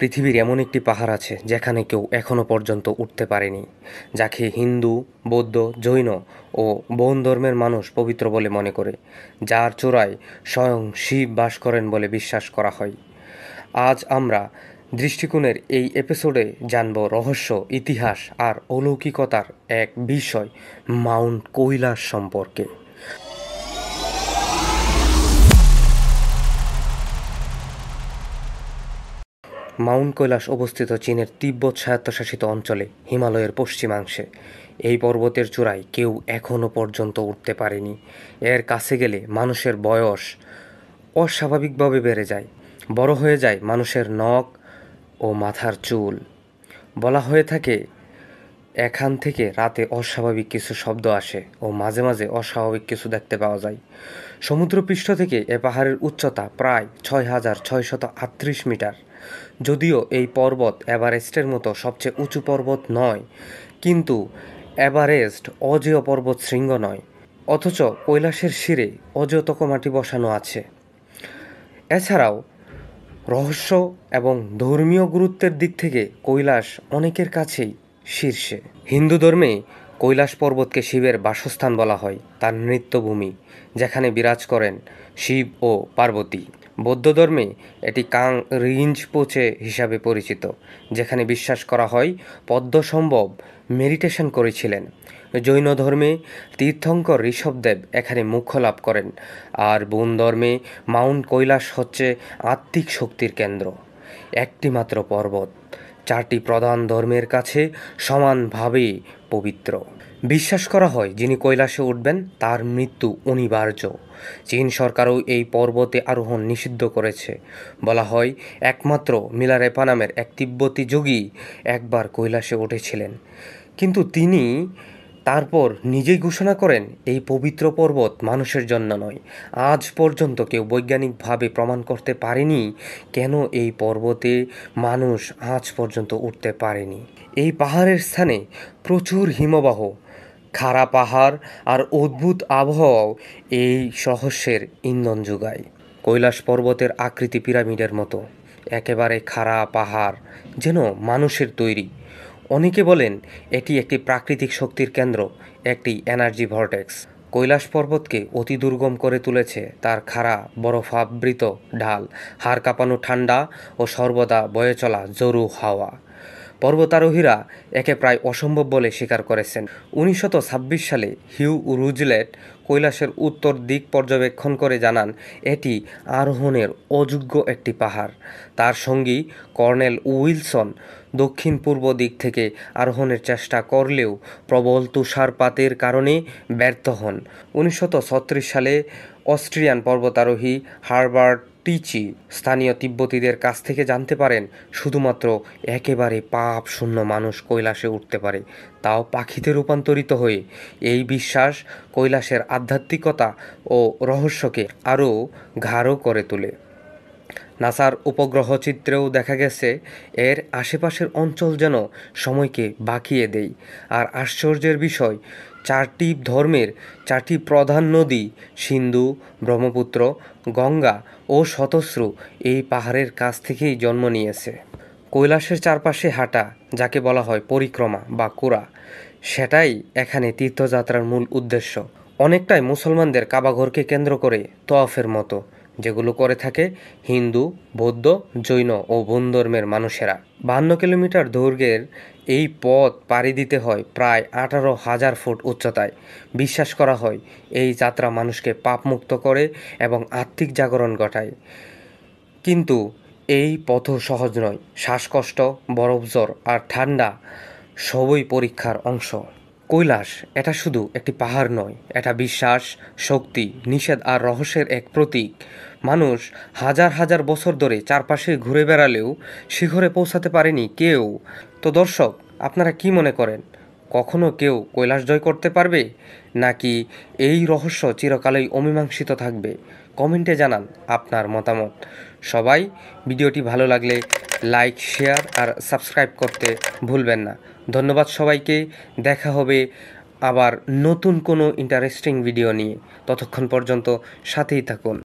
পৃথিবীর এমন একটি পাহাড় আছে যেখানে কেউ এখনও পর্যন্ত উঠতে পারেনি, যাকে হিন্দু, বৌদ্ধ, জৈন ও বৌদ্ধ ধর্মের মানুষ পবিত্র বলে মনে করে, যার চূড়ায় স্বয়ং শিব বাস করেন বলে বিশ্বাস করা হয়। আজ আমরা দৃষ্টিকোণের এই এপিসোডে জানব রহস্য, ইতিহাস আর অলৌকিকতার এক বিষয়, মাউন্ট কৈলাস সম্পর্কে। মাউন্ট কৈলাস অবস্থিত চীনের তিব্বত স্বায়ত্তশাসিত অঞ্চলে, হিমালয়ের পশ্চিমাংশে। এই পর্বতের চূড়ায় কেউ এখনও পর্যন্ত উঠতে পারেনি। এর কাছে গেলে মানুষের বয়স অস্বাভাবিকভাবে বেড়ে যায়, বড় হয়ে যায় মানুষের নখ ও মাথার চুল। বলা হয়ে থাকে, এখান থেকে রাতে অস্বাভাবিক কিছু শব্দ আসে ও মাঝে মাঝে অস্বাভাবিক কিছু দেখতে পাওয়া যায়। সমুদ্রপৃষ্ঠ থেকে এ পাহাড়ের উচ্চতা প্রায় ৬,৬৩৮ মিটার। যদিও এই পর্বত এভারেস্টের মতো সবচেয়ে উঁচু পর্বত নয়, কিন্তু এভারেস্ট অজেয় পর্বত শৃঙ্গ নয়, অথচ কৈলাসের শিরে অজেয় তকমাটি বসানো আছে। এছাড়াও রহস্য এবং ধর্মীয় গুরুত্বের দিক থেকে কৈলাস অনেকের কাছেই শীর্ষে। হিন্দু ধর্মে কৈলাস পর্বতকে শিবের বাসস্থান বলা হয়, তার নৃত্যভূমি, যেখানে বিরাজ করেন শিব ও পার্বতী। বৌদ্ধ ধর্মে এটি কাং রিঞ্জপোচে হিসাবে পরিচিত, যেখানে বিশ্বাস করা হয় পদ্মসম্ভব মেডিটেশন করেছিলেন। জৈন ধর্মে তীর্থঙ্কর ঋষভদেব এখানে মোক্ষ লাভ করেন। আর বৌদ্ধ ধর্মে মাউন্ট কৈলাস হচ্ছে আত্মিক শক্তির কেন্দ্র, একটি মাত্র পর্বত, চারটি প্রধান ধর্মের কাছে সমানভাবে পবিত্র। বিশ্বাস করা হয় যিনি কৈলাসে উঠবেন তার মৃত্যু অনিবার্য। চীন সরকারও এই পর্বতে আরোহণ নিষিদ্ধ করেছে। বলা হয় একমাত্র মিলারেপা নামের এক তিব্বতী যোগী একবার কৈলাসে উঠেছিলেন, কিন্তু তিনি তারপর নিজেই ঘোষণা করেন এই পবিত্র পর্বত মানুষের জন্য নয়। আজ পর্যন্ত কেউ বৈজ্ঞানিকভাবে প্রমাণ করতে পারেনি কেন এই পর্বতে মানুষ আজ পর্যন্ত উঠতে পারেনি। এই পাহাড়ের স্থানে প্রচুর হিমবাহ, খাড়া পাহাড় আর অদ্ভুত আবহাওয়াও এই রহস্যের ইন্ধন যোগায়। কৈলাস পর্বতের আকৃতি পিরামিডের মতো, একেবারে খাড়া পাহাড়, যেন মানুষের তৈরি। অনেকে বলেন এটি একটি প্রাকৃতিক শক্তির কেন্দ্র, একটি এনার্জি ভর্টেক্স। কৈলাস পর্বতকে অতি দুর্গম করে তুলেছে তার খাড়া বরফাবৃত ঢাল, হাড় কাঁপানো ঠান্ডা ও সর্বদা বয়ে চলা জোরু হাওয়া। পর্বতারোহীরা একে প্রায় অসম্ভব বলে স্বীকার করেছেন। 1926 সালে হিউ রুজলেট কৈলাসের উত্তর দিক পর্যবেক্ষণ করে জানান এটি আরোহণের অযোগ্য একটি পাহাড়। তার সঙ্গী কর্নেল উইলসন দক্ষিণ পূর্ব দিক থেকে আরোহণের চেষ্টা করলেও প্রবল তুষারপাতের কারণে ব্যর্থ হন। 1936 সালে অস্ট্রিয়ান পর্বতারোহী হারবার্ট টিচি স্থানীয় তিব্বতীদের কাছ থেকে জানতে পারেন শুধুমাত্র একেবারে পাপ শূন্য মানুষ কৈলাসে উঠতে পারে, তাও পাখিতে রূপান্তরিত হয়ে। এই বিশ্বাস কৈলাসের আধ্যাত্মিকতা ও রহস্যকে আরও গাঢ় করে তোলে। নাসার উপগ্রহ চিত্রেও দেখা গেছে এর আশেপাশের অঞ্চল যেন সময়কে বাঁকিয়ে দেয়। আর আশ্চর্যের বিষয়, চারটি ধর্মের চারটি প্রধান নদী সিন্ধু, ব্রহ্মপুত্র, গঙ্গা ও শতস্রু এই পাহাড়ের কাছ থেকেই জন্ম নিয়েছে। কৈলাসের চারপাশে হাঁটা, যাকে বলা হয় পরিক্রমা বা কুরা, সেটাই এখানে তীর্থযাত্রার মূল উদ্দেশ্য। অনেকটাই মুসলমানদের কাবাঘরকে কেন্দ্র করে তওয়াফের মতো, যেগুলো করে থাকে হিন্দু, বৌদ্ধ, জৈন ও বৌদ্ধ ধর্মের মানুষেরা। 52 কিলোমিটার দৈর্ঘ্যের এই পথ পাড়ি দিতে হয় প্রায় 18,000 ফুট উচ্চতায়। বিশ্বাস করা হয় এই যাত্রা মানুষকে পাপমুক্ত করে এবং আত্মিক জাগরণ ঘটায়। কিন্তু এই পথও সহজ নয়। শ্বাসকষ্ট, বরফজ্বর আর ঠান্ডা সবই পরীক্ষার অংশ। কৈলাস এটা শুধু একটি পাহাড় নয়, এটা বিশ্বাস, শক্তি, নিষেধ আর রহস্যের এক প্রতীক। মানুষ হাজার হাজার বছর ধরে চারপাশে ঘুরে বেড়ালেও শিখরে পৌঁছাতে পারেনি কেউ। তো দর্শক, আপনারা কি মনে করেন, কখনো কেউ কৈলাস জয় করতে পারবে, নাকি এই রহস্য চিরকালেই অমীমাংসিত থাকবে? কমেন্টে জানান আপনার মতামত। সবাই ভিডিওটি ভালো লাগলে লাইক, শেয়ার আর সাবস্ক্রাইব করতে ভুলবেন না। ধন্যবাদ সবাইকে। দেখা হবে আবার নতুন কোনো ইন্টারেস্টিং ভিডিও নিয়ে। ততক্ষণ পর্যন্ত সাথেই থাকুন।